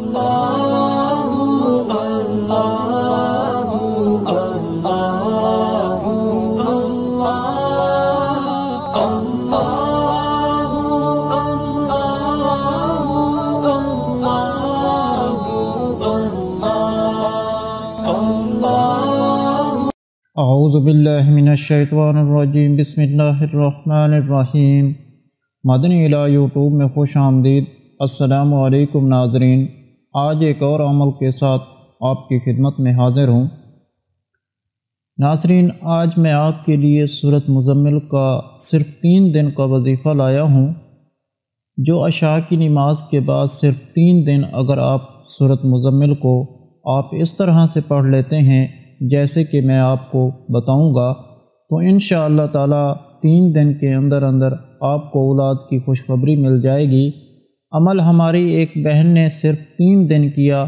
اعوذ باللہ من الشیطان الرجیم، بسم اللہ الرحمن الرحیم۔ مدنی الہ یوٹیوب میں خوش آمدید۔ السلام علیکم ناظرین، آج ایک اور عمل کے ساتھ آپ کی خدمت میں حاضر ہوں۔ ناظرین، آج میں آپ کے لیے سورۃ مزمل کا صرف 3 دن کا وظیفہ لایا ہوں، جو عشاء کی نماز کے بعد صرف 3 دن اگر آپ سورۃ مزمل کو آپ اس طرح سے پڑھ لیتے ہیں جیسے کہ میں آپ کو بتاؤں گا، تو انشاءاللہ تعالی 3 دن کے اندر آپ کو اولاد کی خوشخبری مل جائے گی۔ عمل ہماری ایک بہن نے صرف 3 دن کیا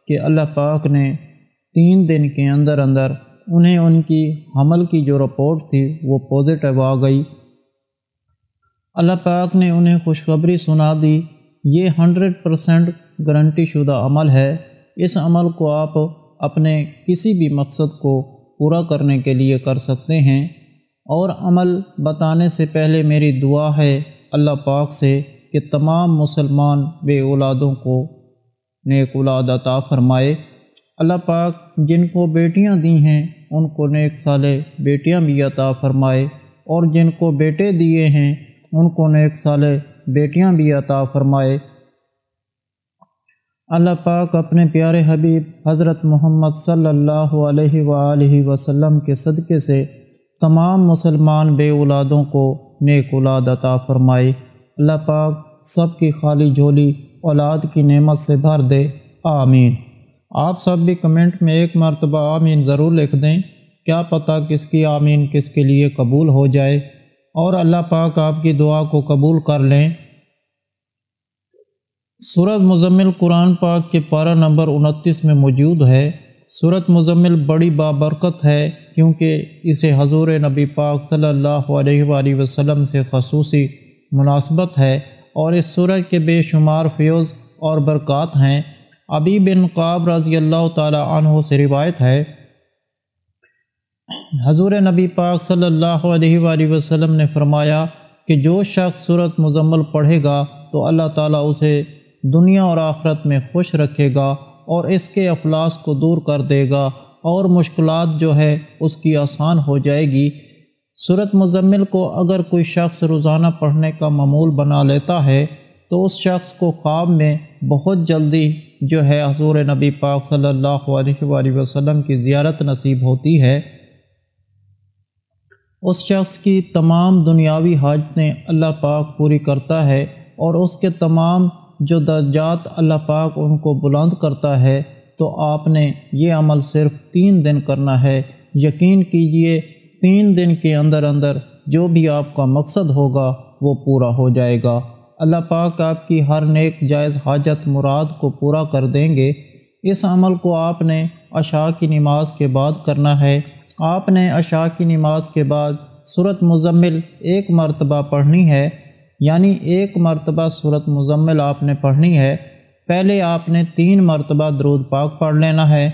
کہ اللہ پاک نے 3 دن کے اندر انہیں ان کی حمل کی جو رپورٹ تھی وہ پازیٹیو آ گئی۔ اللہ پاک نے انہیں خوشخبری سنا دی۔ یہ 100% گارنٹی شدہ عمل ہے۔ اس عمل کو آپ اپنے کسی بھی مقصد کو پورا کرنے کے لیے کر سکتے ہیں، اور عمل بتانے سے پہلے میری دعا ہے اللہ پاک سے کہ تمام مسلمان بے اولادوں کو نیک اولاد عطا فرمائے۔ اللہ پاک جن کو بیٹیاں دی ہیں ان کو نیک صالح بیٹیاں بھی عطا فرمائے، اور جن کو بیٹے دیے ہیں ان کو نیک صالح بیٹیاں بھی عطا فرمائے۔ اللہ پاک اپنے پیارے حبیب حضرت محمد صلی اللہ علیہ وآلہ وسلم کے صدقے سے تمام مسلمان بے اولادوں کو نیک اولاد عطا فرمائے۔ اللہ پاک سب کی خالی جھولی اولاد کی نعمت سے بھر دے، آمین۔ آپ سب بھی کمنٹ میں ایک مرتبہ آمین ضرور لکھ دیں، کیا پتہ کس کی آمین کس کے لیے قبول ہو جائے، اور اللہ پاک آپ کی دعا کو قبول کر لیں۔ سورۃ مزمل قرآن پاک کے پارہ نمبر 29 میں موجود ہے۔ سورۃ مزمل بڑی بابرکت ہے کیونکہ اسے حضور نبی پاک صلی اللہ علیہ وآلہ وسلم سے خصوصی مناسبت ہے، اور اس سورۃ کے بے شمار فیوز اور برکات ہیں۔ ابی بن قعب رضی اللہ تعالی عنہ سے روایت ہے، حضور نبی پاک صلی اللہ علیہ وآلہ وسلم نے فرمایا کہ جو شخص سورۃ مزمل پڑھے گا تو اللہ تعالیٰ اسے دنیا اور آخرت میں خوش رکھے گا، اور اس کے افلاس کو دور کر دے گا، اور مشکلات جو ہے اس کی آسان ہو جائے گی۔ سورۃ مزمل کو اگر کوئی شخص روزانہ پڑھنے کا معمول بنا لیتا ہے تو اس شخص کو خواب میں بہت جلدی جو ہے حضور نبی پاک صلی اللہ علیہ وآلہ وسلم کی زیارت نصیب ہوتی ہے۔ اس شخص کی تمام دنیاوی حاجتیں اللہ پاک پوری کرتا ہے، اور اس کے تمام جو درجات اللہ پاک ان کو بلند کرتا ہے۔ تو آپ نے یہ عمل صرف 3 دن کرنا ہے۔ یقین کیجئے 3 دن کے اندر جو بھی آپ کا مقصد ہوگا وہ پورا ہو جائے گا۔ اللہ پاک آپ کی ہر نیک جائز حاجت مراد کو پورا کر دیں گے۔ اس عمل کو آپ نے عشاء کی نماز کے بعد کرنا ہے۔ آپ نے عشاء کی نماز کے بعد سورۃ مزمل 1 مرتبہ پڑھنی ہے، یعنی 1 مرتبہ سورۃ مزمل آپ نے پڑھنی ہے۔ پہلے آپ نے 3 مرتبہ درود پاک پڑھ لینا ہے،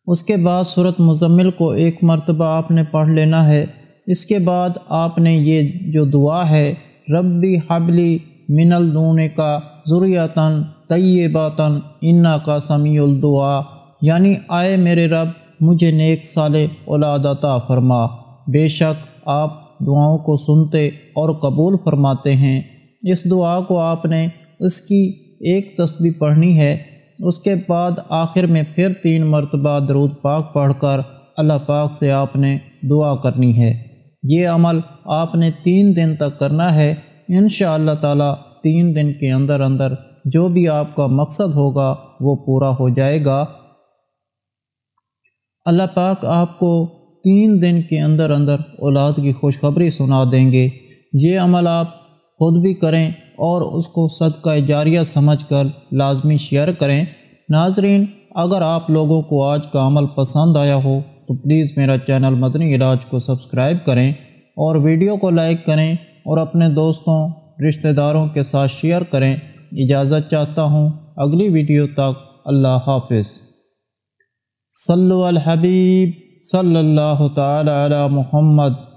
اس کے بعد سورۃ مزمل کو 1 مرتبہ آپ نے پڑھ لینا ہے۔ اس کے بعد آپ نے یہ جو دعا ہے، ربی حبلی من لدنک ذریۃ طیبۃ انک سمیع الدعاء، یعنی آئے میرے رب مجھے نیک صالح اولاد عطا فرما، بے شک آپ دعاؤں کو سنتے اور قبول فرماتے ہیں۔ اس دعا کو آپ نے اس کی 1 تسبیح پڑھنی ہے، اس کے بعد آخر میں پھر 3 مرتبہ درود پاک پڑھ کر اللہ پاک سے آپ نے دعا کرنی ہے۔ یہ عمل آپ نے 3 دن تک کرنا ہے۔ انشاءاللہ تعالی 3 دن کے اندر جو بھی آپ کا مقصد ہوگا وہ پورا ہو جائے گا۔ اللہ پاک آپ کو 3 دن کے اندر اولاد کی خوشخبری سنا دیں گے۔ یہ عمل آپ خود بھی کریں اور اس کو صدقہ جاریہ سمجھ کر لازمی شیئر کریں۔ ناظرین، اگر آپ لوگوں کو آج کا عمل پسند آیا ہو تو پلیز میرا چینل مدنی علاج کو سبسکرائب کریں، اور ویڈیو کو لائک کریں، اور اپنے دوستوں رشتہ داروں کے ساتھ شیئر کریں۔ اجازت چاہتا ہوں، اگلی ویڈیو تک اللہ حافظ۔ صلو علی الحبیب صلی اللہ تعالی علی محمد۔